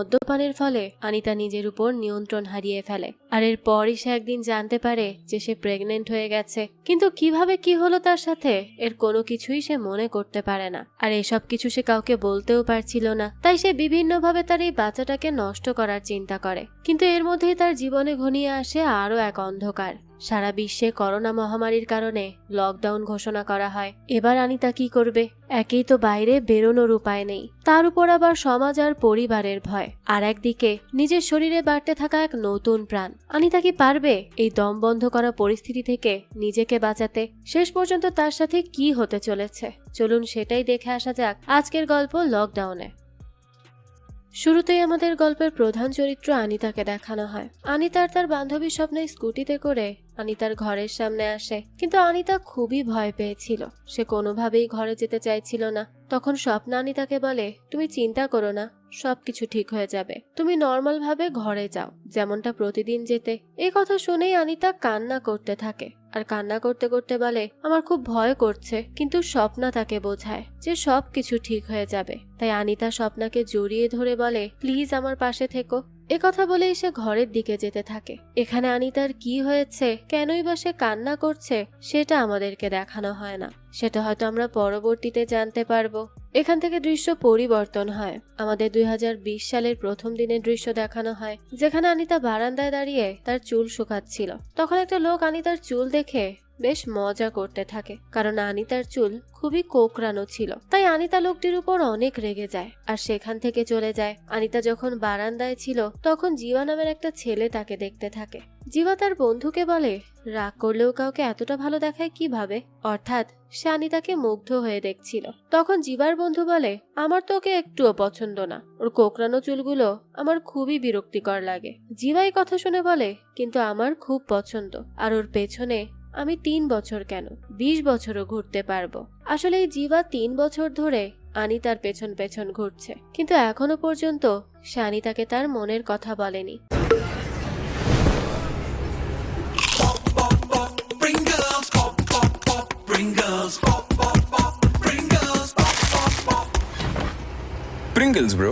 মদ্যপানের ফলে অনিতা নিজের উপর নিয়ন্ত্রণ হারিয়ে ফেলে। আর এরপরই সে একদিন জানতে পারে যে সে প্রেগনেন্ট হয়ে গেছে। কিন্তু কিভাবে কি হলো তার সাথে এর কোনো কিছুই সে মনে করতে পারে না। আর এসব কিছু সে কাউকে বলতেও পারছিল না। তাই সে বিভিন্নভাবে তার এই বাচ্চাটাকে নষ্ট করার চিন্তা করে। কিন্তু এর মধ্যেই তার জীবনে ঘনিয়ে আসে আরো এক অন্ধকার। সারা বিশ্বে করোনা মহামারীর কারণে লকডাউন ঘোষণা করা হয়। এবার অনিতা কি করবে? একেই তো বাইরে বেরোনোর উপায় নেই, তার উপর আবার সমাজ আর পরিবারের ভয়। আর একদিকে নিজের শরীরে বাড়তে থাকা এক নতুন প্রাণ। অনিতা কি পারবে এই দম বন্ধ করা পরিস্থিতি থেকে নিজেকে বাঁচাতে? শেষ পর্যন্ত তার সাথে কি হতে চলেছে চলুন সেটাই দেখে আসা যাক আজকের গল্প লকডাউনে। শুরুতেই আমাদের গল্পের প্রধান চরিত্র অনিতাকে দেখানো হয়। অনিতা তার বান্ধবীর স্বপ্নে স্কুটিতে করে অনিতার ঘরের সামনে আসে। কিন্তু অনিতা খুবই ভয় পেয়েছিল, সে কোনোভাবেই ঘরে যেতে চাইছিল না। তখন স্বপ্না অনিতাকে বলে, তুমি চিন্তা করো না, সবকিছু ঠিক হয়ে যাবে, তুমি নর্মাল ভাবে ঘরে যাও, যেমনটা প্রতিদিন যেতে। এই কথা শুনেই অনিতা কান্না করতে থাকে আর কান্না করতে করতে বলে, আমার খুব ভয় করছে। কিন্তু স্বপ্না তাকে বোঝায় যে সবকিছু ঠিক হয়ে যাবে। তাই অনিতা স্বপ্নাকে জড়িয়ে ধরে বলে, প্লিজ আমার পাশে থেকো। কথা বলেই সে ঘরের দিকে যেতে থাকে। এখানে অনিতার কি হয়েছে, কেনই বা সে কান্না করছে, সেটা আমাদেরকে দেখানো হয় না। সেটা হয়তো আমরা পরবর্তীতে জানতে পারবো। এখান থেকে দৃশ্য পরিবর্তন হয়। আমাদের 2020 সালের প্রথম দিনের দৃশ্য দেখানো হয়, যেখানে অনিতা বারান্দায় দাঁড়িয়ে তার চুল শুকাচ্ছিল। তখন একটা লোক অনিতার চুল দেখে বেশ মজা করতে থাকে, কারণ অনিতার চুল খুবই কোকড়ানো ছিল। তাই অনিতা লোকটির উপর অনেক রেগে যায় আর সেখান থেকে চলে যায়। অনিতা যখন বারান্দায় ছিল তখন জীবা নামের একটা ছেলে তাকে দেখতে থাকে। জীবা তার বন্ধুকে বলে, রাগ করলেও কাউকে এতটা ভালো দেখায় কিভাবে? অর্থাৎ সে অনিতাকে মুগ্ধ হয়ে দেখছিল। তখন জীবার বন্ধু বলে, আমার তো ওকে একটুও পছন্দ না, ওর কোকড়ানো চুলগুলো আমার খুবই বিরক্তিকর লাগে। জীবা এই কথা শুনে বলে, কিন্তু আমার খুব পছন্দ, আর ওর পেছনে আমি 3 বছর কেন 20 বছরও ঘুরতে পারবো। আসলে এই জীবা 3 বছর ধরে অনিতার পেছন পেছন ঘুরছে, কিন্তু এখনো পর্যন্ত সে অনিতাকে তার মনের কথা বলেনি। Pringles, bro.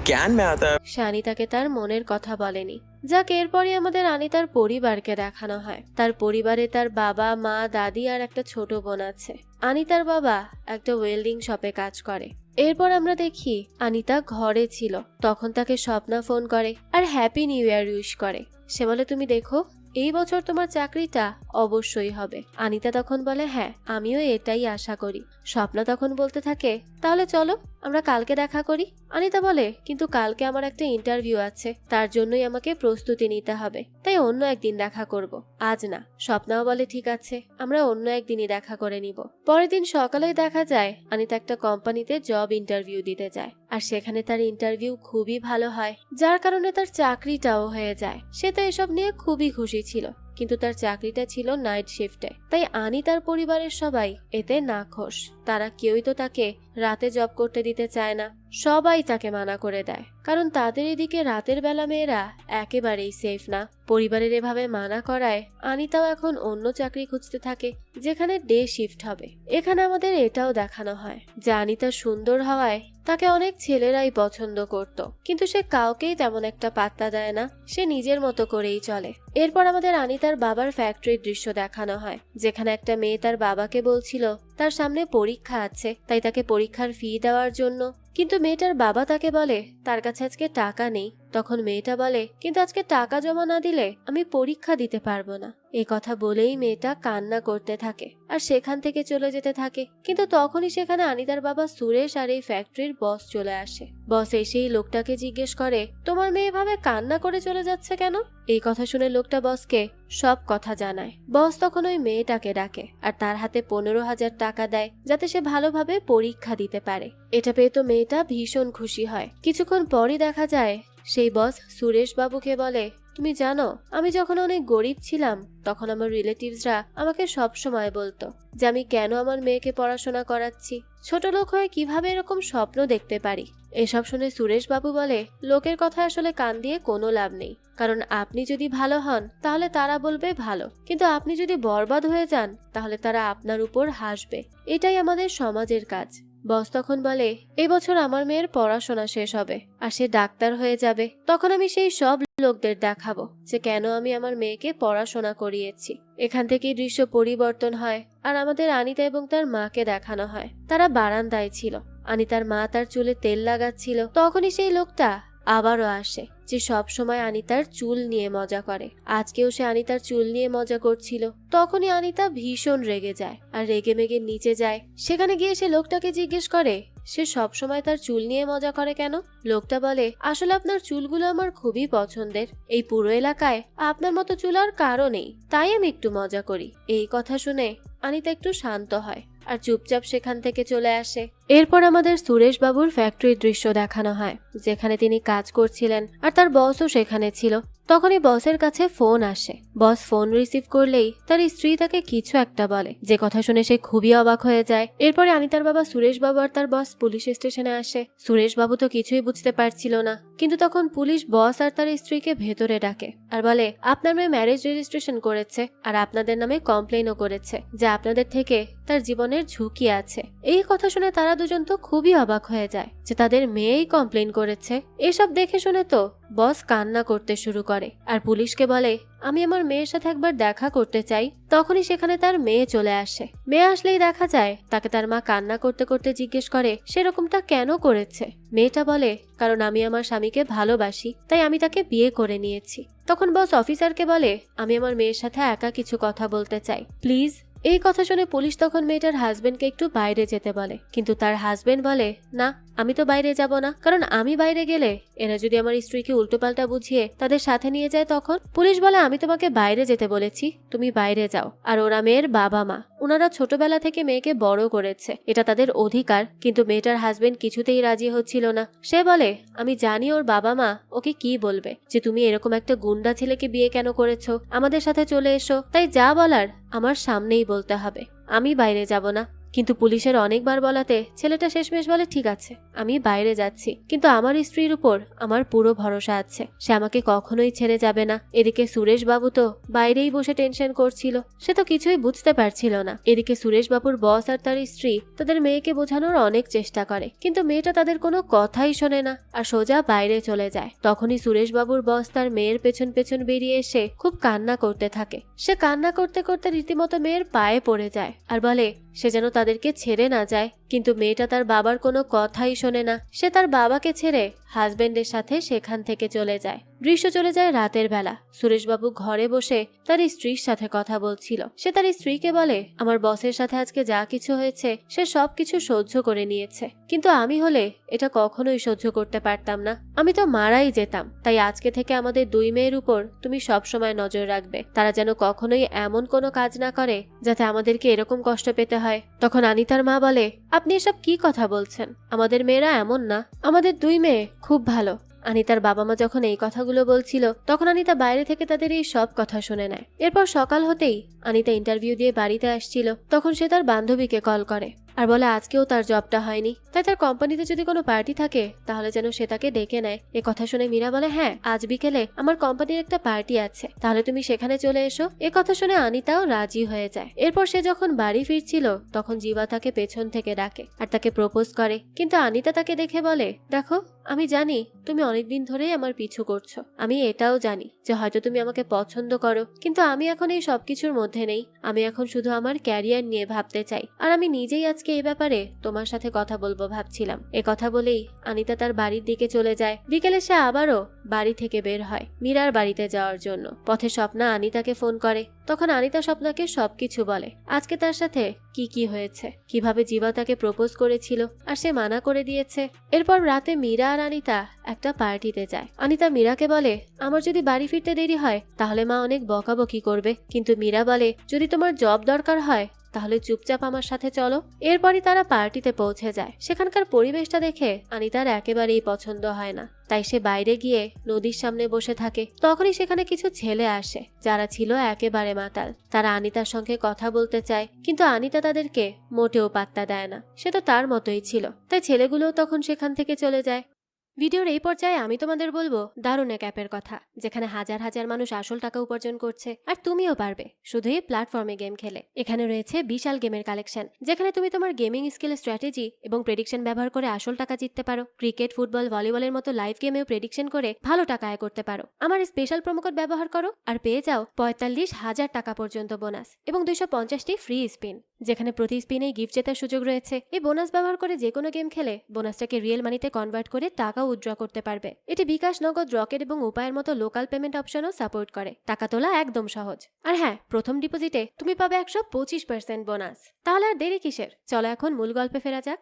कैन में आता है। সে অনিতাকে তার মনের কথা বলেনি। যাক, এরপরই আমাদের অনিতার পরিবারকে দেখানো হয়। তার পরিবারে তার বাবা, মা, দাদি আর একটা ছোট বোন আছে। অনিতার বাবা একটা ওয়েল্ডিং শপে কাজ করে। এরপর আমরা দেখি অনিতা ঘরে ছিল। তখন তাকে স্বপ্না ফোন করে আর হ্যাপি নিউ ইয়ার উইশ করে। সে বলে, তুমি দেখো, এই বছর তোমার চাকরিটা অবশ্যই হবে। অনিতা তখন বলে, হ্যাঁ, আমিও এটাই আশা করি। স্বপ্না তখন বলতে থাকে, তাহলে চলো আমরা কালকে দেখা করি। অনিতা বলে, কিন্তু কালকে আমার একটা ইন্টারভিউ আছে, তার জন্যই আমাকে প্রস্তুতি নিতে হবে, তাই অন্য একদিন দেখা করব, আজ না। স্বপ্নাও বলে, ঠিক আছে, আমরা অন্য একদিনই দেখা করে নিব। পরের দিন সকালেই দেখা যায় অনিতা একটা কোম্পানিতে জব ইন্টারভিউ দিতে যায়। আর সেখানে তার ইন্টারভিউ খুবই ভালো হয়, যার কারণে তার চাকরিটাও হয়ে যায়। সে তো এসব নিয়ে খুবই খুশি ছিল, কিন্তু তার চাকরিটা ছিল নাইট শিফটে। তাই অনিতার পরিবারের সবাই এতে নাখোশ। তারা কেউই তো তাকে রাতে জব করতে দিতে চায় না, সবাই তাকে মানা করে দেয়, কারণ তাদের এদিকে রাতের বেলা মেয়েরা একেবারেই সেফ না। পরিবারের এভাবে মানা করায় অনিতাও এখন অন্য চাকরি খুঁজতে থাকে, যেখানে ডে শিফট হবে। এখানে আমাদের এটাও দেখানো হয় যে অনিতা সুন্দর হওয়ায় তাকে অনেক ছেলেরাই পছন্দ করত, কিন্তু সে কাউকেই তেমন একটা পাত্তা দেয় না, সে নিজের মতো করেই চলে। এরপর আমাদের অনিতার বাবার ফ্যাক্টরির দৃশ্য দেখানো হয়, যেখানে একটা মেয়ে তার বাবাকে বলছিল তার সামনে পরীক্ষা আছে, তাই তাকে পরীক্ষার ফি দেওয়ার জন্য। কিন্তু মেয়েটার বাবা তাকে বলে তার কাছে আজকে টাকা নেই। তখন মেয়েটা বলে, কিন্তু আজকে টাকা জমা না দিলে আমি পরীক্ষা দিতে পারবো না। এই কথা বলেই মেয়েটা কান্না করতে থাকে আর সেখান থেকে চলে যেতে থাকে। কিন্তু তখনই সেখানে অনিতার বাবা সুরেশ আর এই ফ্যাক্টরির বস চলে আসে। বস এসেই লোকটাকে জিজ্ঞেস করে, তোমার মেয়ে ভাবে কান্না করে চলে যাচ্ছে কেন? এই কথা শুনে লোকটা বসকে সব কথা জানায়। বস তখন ওই মেয়েটাকে ডাকে আর তার হাতে 15,000 টাকা দেয়, যাতে সে ভালোভাবে পরীক্ষা দিতে পারে। এটা পেয়ে তো মেয়েটা ভীষণ খুশি হয়। কিছুক্ষণ পরই দেখা যায় সেই বস সুরেশ বাবুকে বলে, তুমি জানো, আমি যখন অনেক গরিব ছিলাম তখন আমার রিলেটিভসরা আমাকে সব সময় বলতো যে আমি কেন আমার মেয়েকে পড়াশোনা করাচ্ছি, ছোট লোক হয়ে কিভাবে এরকম স্বপ্ন দেখতে পারি। এসব শুনে সুরেশ বাবু বলে, লোকের কথা আসলে কান দিয়ে কোনো লাভ নেই, কারণ আপনি যদি ভালো হন তাহলে তারা বলবে ভালো, কিন্তু আপনি যদি বরবাদ হয়ে যান তাহলে তারা আপনার উপর হাসবে। এটাই আমাদের সমাজের কাজ। বস তখন বলে, এই বছর আমার মেয়ের পড়াশোনা শেষ হবে আর সে ডাক্তার হয়ে যাবে। তখন আমি সেই সব লোকদের দেখাবো যে কেন আমি আমার মেয়েকে পড়াশোনা করিয়েছি। এখান থেকেই দৃশ্য পরিবর্তন হয় আর আমাদের আনিতা এবং তার মাকে দেখানো হয়। তারা বারান্দায় ছিল। আনিতার মা তার চুলে তেল লাগাচ্ছিল। তখনই সেই লোকটা আবারও আসে, যে সব সময় আনিতার চুল নিয়ে মজা করে। আজকেও সে আনিতার চুল নিয়ে মজা করছিল। তখনই আনিতা ভীষণ রেগে যায় আর রেগে মেগে নিচে যায়। সেখানে গিয়ে সে লোকটাকে জিজ্ঞেস করে সে সব সময় তার চুল নিয়ে মজা করে কেন। লোকটা বলে, আসলে আপনার চুলগুলো আমার খুবই পছন্দের। এই পুরো এলাকায় আপনার মতো চুল আর কারো নেই, তাই আমি একটু মজা করি। এই কথা শুনে আনিতা একটু শান্ত হয় আর চুপচাপ সেখান থেকে চলে আসে। এরপর আমাদের সুরেশ বাবুর ফ্যাক্টরির দৃশ্য দেখানো হয়, যেখানে তিনি কাজ করছিলেন আর তার বসও সেখানে ছিল। তখনই বসের কাছে ফোন আসে। বস ফোন রিসিভ করলেই তার স্ত্রী তাকে কিছু একটা বলে, যে কথা শুনে সে খুবই অবাক হয়ে যায়। এরপরে আনিতার বাবা সুরেশ বাবু আর তার বস পুলিশ স্টেশনে আসে। সুরেশ বাবু তো কিছুই বুঝতে পারছিল না, কিন্তু তখন পুলিশ বস আর তার স্ত্রীকে ভেতরে ডাকে আর বলে, আপনার মেয়ে ম্যারেজ রেজিস্ট্রেশন করেছে আর আপনাদের নামে কমপ্লেইনও করেছে যে আপনাদের থেকে তার জীবনের ঝুঁকি আছে। এই কথা শুনে তারা দুজন তো খুবই অবাক হয়ে যায় যে তাদের মেয়েই কমপ্লেইন করেছে। এসব দেখে শুনে তো বস কান্না করতে শুরু করে আর পুলিশকে বলে, আমি আমার মেয়ের সাথে একবার দেখা করতে চাই। তখনই সেখানে তার মেয়ে চলে আসে। মেয়ে আসলেই দেখা যায় তাকে তার মা কান্না করতে করতে জিজ্ঞেস করে সেরকমটা কেন করেছে। মেয়েটা বলে, কারণ আমি আমার স্বামীকে ভালোবাসি, তাই আমি তাকে বিয়ে করে নিয়েছি। তখন বস অফিসারকে বলে, আমি আমার মেয়ের সাথে একা কিছু কথা বলতে চাই, প্লিজ। এই কথা শুনে পুলিশ তখন মেয়েটার হাজবেন্ডকে একটু বাইরে যেতে বলে, কিন্তু তার হাজবেন্ড বলে, না, আমি তো বাইরে যাব না, কারণ আমি বাইরে গেলে এরা যদি আমার স্ত্রীকে উল্টোপাল্টা বুঝিয়ে তাদের সাথে নিয়ে যায় তখন। পুলিশ বলে, আমি তোমাকে বাইরে যেতে বলেছি, তুমি বাইরে যাও। আর ওরা মেয়ের বাবা মা, ওনারা ছোটবেলা থেকে মেয়েকে বড় করেছে, এটা তাদের অধিকার। কিন্তু মেয়েটার হাজবেন্ড কিছুতেই রাজি হচ্ছিল না। সে বলে, আমি জানি ওর বাবা মা ওকে কি বলবে, যে তুমি এরকম একটা গুন্ডা ছেলেকে বিয়ে কেন করেছো, আমাদের সাথে চলে এসো। তাই যা বলার আমার সামনেই বলতে হবে, আমি বাইরে যাব না। কিন্তু পুলিশের অনেকবার বলাতে ছেলেটা শেষমেশ বলে, ঠিক আছে, আমি বাইরে যাচ্ছি, কিন্তু আমার স্ত্রীর উপর আমার পুরো ভরসা আছে, সে আমাকে কখনোই ছেড়ে যাবে না। এদিকে সুরেশ বাবু তো বাইরেই বসে টেনশন করছিল, সে তো কিছুই বুঝতে পারছিল না। এদিকে সুরেশ বাবুর বস আর তার স্ত্রী তাদের মেয়েকে বোঝানোর অনেক চেষ্টা করে, কিন্তু মেয়েটা তাদের কোনো কথাই শোনে না আর সোজা বাইরে চলে যায়। তখনই সুরেশ বাবুর বস তার মেয়ের পেছন পেছন বেরিয়ে এসে খুব কান্না করতে থাকে। সে কান্না করতে করতে রীতিমতো মেয়ের পায়ে পড়ে যায় আর বলে সে যেন তাদেরকে ছেড়ে না যায়। কিন্তু মেয়েটা তার বাবার কোনো কথাই শোনে না। সে তার বাবাকে ছেড়ে হাজবেন্ডের সাথে সেখান থেকে চলে যায়। দৃশ্য চলে যায় রাতের বেলা। সুরেশবাবু ঘরে বসে তার স্ত্রীর সাথে কথা বলছিল। সে তার স্ত্রীকে বলে, আমার বসের সাথে আজকে যা কিছু হয়েছে সে সবকিছু সহ্য করে নিয়েছে, কিন্তু আমি হলে এটা কখনোই সহ্য করতে পারতাম না, আমি তো মারাই যেতাম। তাই আজকে থেকে আমাদের দুই মেয়ের উপর তুমি সব সময় নজর রাখবে, তারা যেন কখনোই এমন কোনো কাজ না করে যাতে আমাদেরকে এরকম কষ্ট পেতে হয়। তখন আনিতার মা বলে, আপনি এসব কি কথা বলছেন, আমাদের মেয়েরা এমন না, আমাদের দুই মেয়ে খুব ভালো। আনিতার বাবা মা যখন এই কথাগুলো বলছিল তখন আনিতা বাইরে থেকে তাদের এই সব কথা শুনে নেয়। এরপর সকাল হতেই আনিতা ইন্টারভিউ দিয়ে বাড়িতে আসছিল। তখন সে তার বান্ধবীকে কল করে আর বলে আজকেও তার জবটা হয়নি, তাই তার কোম্পানিতে যদি কোনো পার্টি থাকে তাহলে যেন সে তাকে ডেকে নেয়। এ কথা শুনে মীরা বলে, হ্যাঁ, আজ বিকেলে আমার কোম্পানির একটা পার্টি আছে, তাহলে তুমি সেখানে চলে এসো। এ কথা শুনে আনিতাও রাজি হয়ে যায়। এরপর সে যখন বাড়ি ফিরছিল তখন জিবা তাকে পেছন থেকে ডাকে আর তাকে প্রপোজ করে, কিন্তু আনিতা তাকে দেখে বলে, দেখো, আমি জানি তুমি অনেকদিন ধরেই আমার পিছু করছো, আমি এটাও জানি যে হয়তো তুমি আমাকে পছন্দ করো, কিন্তু আমি এখন এই সবকিছুর মধ্যে নেই। আমি এখন শুধু আমার ক্যারিয়ার নিয়ে ভাবতে চাই, আর আমি নিজেই আজকে এই ব্যাপারে তোমার সাথে কথা বলবো ভাবছিলাম। এ কথা বলেই আনিতা তার বাড়ির দিকে চলে যায়। বিকেলে সে আবারও বাড়ি থেকে বের হয় মীরার বাড়িতে যাওয়ার জন্য। পথে স্বপ্না আনিতাকে ফোন করে। তখন আনিতা স্বপ্নাকে সবকিছু বলে, আজকে তার সাথে কি কি হয়েছে, কিভাবে জীবা তাকে প্রপোজ করেছিল আর সে মানা করে দিয়েছে। এরপর রাতে মীরা আর আনিতা একটা পার্টিতে যায়। আনিতা মীরাকে বলে, আমার যদি বাড়ি ফিরতে দেরি হয় তাহলে মা অনেক বকাবকি করবে, কিন্তু মীরা বলে, যদি তোমার জব দরকার হয় তাহলে চুপচাপ আমার সাথে চলো। এরপরই তারা পার্টিতে পৌঁছে যায়। সেখানকার পরিবেশটা দেখে আনিতার একেবারেই পছন্দ হয় না, তাই সে বাইরে গিয়ে নদীর সামনে বসে থাকে। তখনই সেখানে কিছু ছেলে আসে যারা ছিল একেবারে মাতাল। তারা আনিতার সঙ্গে কথা বলতে চায়, কিন্তু আনিতা তাদেরকে মোটেও পাত্তা দেয় না, সে তো তার মতোই ছিল। তাই ছেলেগুলোও তখন সেখান থেকে চলে যায়। ভিডিওর এই পর্যায়ে আমি তোমাদের বলবো দারুণ এক অ্যাপের কথা, যেখানে হাজার হাজার মানুষ আসল টাকা উপার্জন করছে, আর তুমিও পারবে শুধু এই প্ল্যাটফর্মে গেম খেলে। এখানে রয়েছে বিশাল গেমের কালেকশন, যেখানে তুমি তোমার গেমিং স্কিল, স্ট্র্যাটেজি এবং প্রেডিকশন ব্যবহার করে আসল টাকা জিততে পারো। ক্রিকেট, ফুটবল, ভলিবলের মতো লাইভ গেমেও প্রেডিকশন করে ভালো টাকা আয় করতে পারো। আমার স্পেশাল প্রোমোকোড ব্যবহার করো আর পেয়ে যাও 45,000 টাকা পর্যন্ত বোনাস এবং 250টি ফ্রি স্পিন, যেখানে প্রতি স্পিনেই গিফট জেতার সুযোগ রয়েছে। এই বোনাস ব্যবহার করে যে কোনো গেম খেলে বোনাসটাকে রিয়েল মানিতে কনভার্ট করে টাকা উইথড্র করতে পারবে। এটি বিকাশ, নগদ, রকেট এবং উপায়ের মতো লোকাল পেমেন্ট অপশনও সাপোর্ট করে। টাকা তোলা একদম সহজ। আর হ্যাঁ, প্রথম ডিপোজিটে তুমি পাবে 125% বোনাস। তাহলে আর দেরি কিসের, চলো এখন মূল গল্পে ফেরা যাক।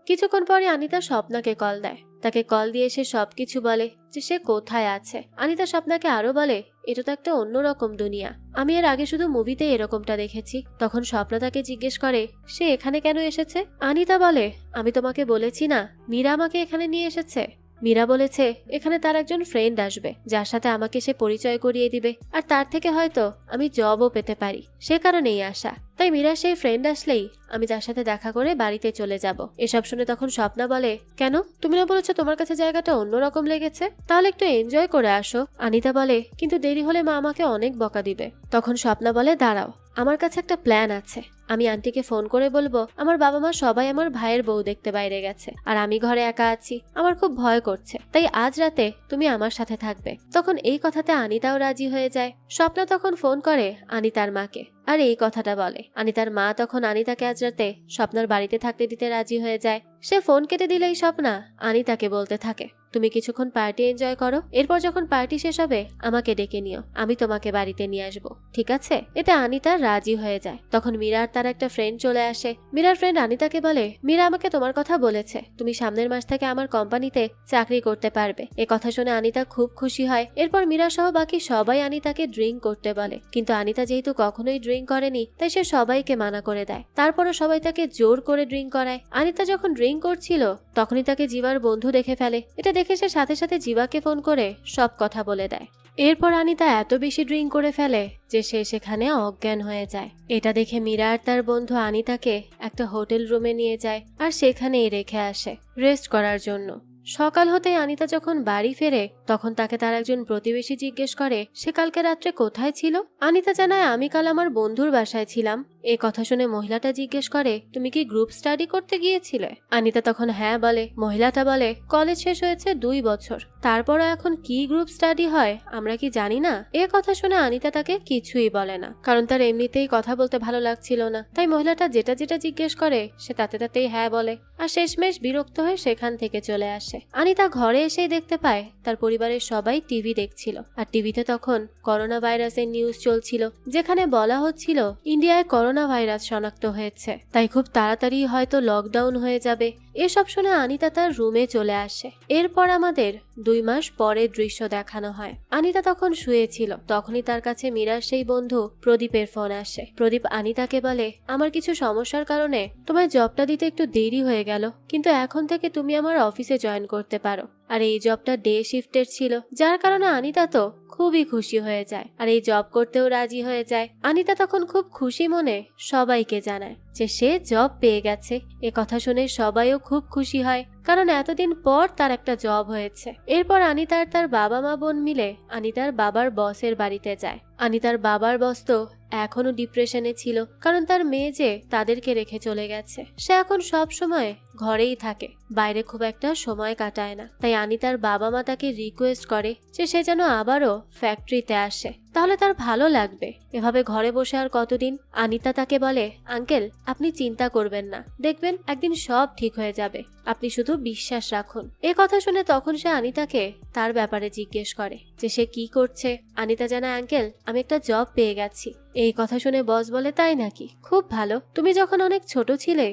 কিছুক্ষণ পরে আনিতা স্বপ্নাকে কল দেয়। তাকে কল দিয়ে সে সবকিছু বলে যে সে কোথায় আছে। আনিতা স্বপ্নাকে আরো বলে, এটা তো একটা অন্যরকম দুনিয়া, আমি এর আগে শুধু মুভিতে এরকমটা দেখেছি। তখন স্বপ্না তাকে জিজ্ঞেস করে সে এখানে কেন এসেছে। আনিতা বলে, আমি তোমাকে বলেছি না, মীরা আমাকে এখানে নিয়ে এসেছে। মীরা বলেছে এখানে তার একজন ফ্রেন্ড আসবে, যার সাথে আমাকে সে পরিচয় করিয়ে দিবে, আর তার থেকে হয়তো আমি জবও পেতে পারি, সে কারণেই আসা। তাই মীরা সেই ফ্রেন্ড আসলেই আমি তার সাথে দেখা করে বাড়িতে চলে যাব। এসব শুনে তখন স্বপ্না বলে, কেন, তুমি না বলেছো তোমার কাছে জায়গাটা অন্যরকম লেগেছে, তাহলে একটু এনজয় করে আসো। আনিতা বলে, কিন্তু দেরি হলে মা আমাকে অনেক বকা দিবে। তখন স্বপ্না বলে, দাঁড়াও, আমার কাছে একটা প্ল্যান আছে। আমি আন্টিকে ফোন করে বলবো আমার বাবা মা সবাই আমার ভাইয়ের বউ দেখতে বাইরে গেছে, আর আমি ঘরে একা আছি, আমার খুব ভয় করছে, তাই আজ রাতে তুমি আমার সাথে থাকবে। তখন এই কথাতে আনিতাও রাজি হয়ে যায়। স্বপ্না তখন ফোন করে আনিতার মাকে আর এই কথাটা বলে। আনিতার মা তখন আনিতাকে আজ রাতে স্বপ্নার বাড়িতে থাকতে দিতে রাজি হয়ে যায়। সে ফোন কেটে দিলেই স্বপ্না আনিতাকে বলতে থাকে, তুমি কিছুক্ষণ পার্টি এনজয় করো, এরপর যখন পার্টি শেষ হবে আমাকে ডেকে নিও, আমি তোমাকে বাড়িতে নিয়ে আসবো, ঠিক আছে? এতে আনিতা রাজি হয়ে যায়। তখন মীরার তার একটা ফ্রেন্ড চলে আসে। মীরার ফ্রেন্ড আনিতাকে বলে, মীরা আমাকে তোমার কথা বলেছে, তুমি সামনের মাস থেকে আমার কোম্পানিতে চাকরি করতে পারবে। এ কথা শুনে আনিতা খুব খুশি হয়। এরপর মীরা সহ বাকি সবাই আনিতাকে ড্রিঙ্ক করতে বলে, কিন্তু আনিতা যেহেতু কখনোই ড্রিঙ্ক করেনি তাই সে সবাইকে মানা করে দেয়। তারপরও সবাই তাকে জোর করে ড্রিঙ্ক করায়। আনিতা যখন ড্রিঙ্ক করছিল তখনই তাকে জীবার বন্ধু দেখে ফেলে। এটা দেখে সে সাথে সাথে জীবাকে ফোন করে সব কথা বলে দেয়। এরপর আনিতা এত বেশি ড্রিঙ্ক করে ফেলে যে সে সেখানে অজ্ঞান হয়ে যায়। এটা দেখে মীরা আর তার বন্ধু আনিতাকে একটা হোটেল রুমে নিয়ে যায় আর সেখানেই রেখে আসে রেস্ট করার জন্য। সকাল হতে আনিতা যখন বাড়ি ফেরে তখন তাকে তার একজন প্রতিবেশী জিজ্ঞেস করে সে কালকে রাত্রে কোথায় ছিল। আনিতা জানায়, আমি কাল আমার বন্ধুর বাসায় ছিলাম। এ কথা শুনে মহিলাটা জিজ্ঞেস করে, তুমি কি গ্রুপ স্টাডি করতে গিয়েছিলে? আনিতা তখন হ্যাঁ বলে। মহিলাটা বলে, কলেজ শেষ হয়েছে 2 বছর, তারপরও এখন কি গ্রুপ স্টাডি হয় আমরা কি জানি না? এ কথা শুনে আনিতা তাকে কিছুই বলে না, কারণ তার এমনিতেই কথা বলতে ভালো লাগছিল না। তাই মহিলাটা যেটা যেটা জিজ্ঞেস করে সে তাতে তাতেই হ্যাঁ বলে, আর শেষমেশ বিরক্ত হয়ে সেখান থেকে চলে আসে। আনিতা ঘরে এসেই দেখতে পায় তার পরিবারের সবাই টিভি দেখছিল, আর টিভিতে তখন করোনা ভাইরাসের নিউজ চলছিল, যেখানে বলা হচ্ছিল ইন্ডিয়ায় করোনা ভাইরাস শনাক্ত হয়েছে, তাই খুব তাড়াতাড়ি হয়তো লকডাউন হয়ে যাবে। এসব শুনে আনিতা তার রুমে চলে আসে। এরপর আমাদের 2 মাস পরের দৃশ্য দেখানো হয়। আনিতা তখন শুয়েছিল, তখনই তার কাছে মীরার সেই বন্ধু প্রদীপের ফোন আসে। প্রদীপ আনিতাকে বলে, আমার কিছু সমস্যার কারণে তোমার জবটা দিতে একটু দেরি হয়ে গেল, কিন্তু এখন থেকে তুমি আমার অফিসে জয়েন করতে পারো। আর এই জবটা ডে শিফটের ছিল, যার কারণে আনিতা তো খুবই খুশি হয়ে যায় আর এই জব করতেও রাজি হয়ে যায়। আনিতা তখন খুব খুশি মনে সবাইকে জানায় যে সে জব পেয়ে গেছে। এ কথা শুনে সবাইও খুব খুশি হয়, কারণ এতদিন পর তার একটা জব হয়েছে। এরপর আনিতা আর তার বাবা মা বোন মিলে আনিতার বাবার বসের বাড়িতে যায়। আনিতার বাবার বস তো এখনো ডিপ্রেশনে ছিল, কারণ তার মেয়ে যে তাদেরকে রেখে চলে গেছে। সে এখন সব সময় ঘরেই থাকে, বাইরে খুব একটা সময় কাটায় না। তাই আনিতার বাবা মা তাকে রিকোয়েস্ট করে যে সে যেন আবারও ফ্যাক্টরিতে আসে, তাহলে তার ভালো লাগবে। এভাবে ঘরে বসে আর কতদিন? আনিতা তাকে বলে, আঙ্কেল আপনি চিন্তা করবেন না, দেখবেন একদিন সব ঠিক হয়ে যাবে, আপনি শুধু বিশ্বাস রাখুন। এ কথা শুনে তখন সে আনিতাকে তার ব্যাপারে জিজ্ঞেস করে যে সে কি করছে। আনিতা জানায়, আঙ্কেল আমি একটা জব পেয়ে গেছি। এই কথা শুনে বস বলে, তাই নাকি? খুব ভালো। তুমি যখন অনেক ছোট ছিলে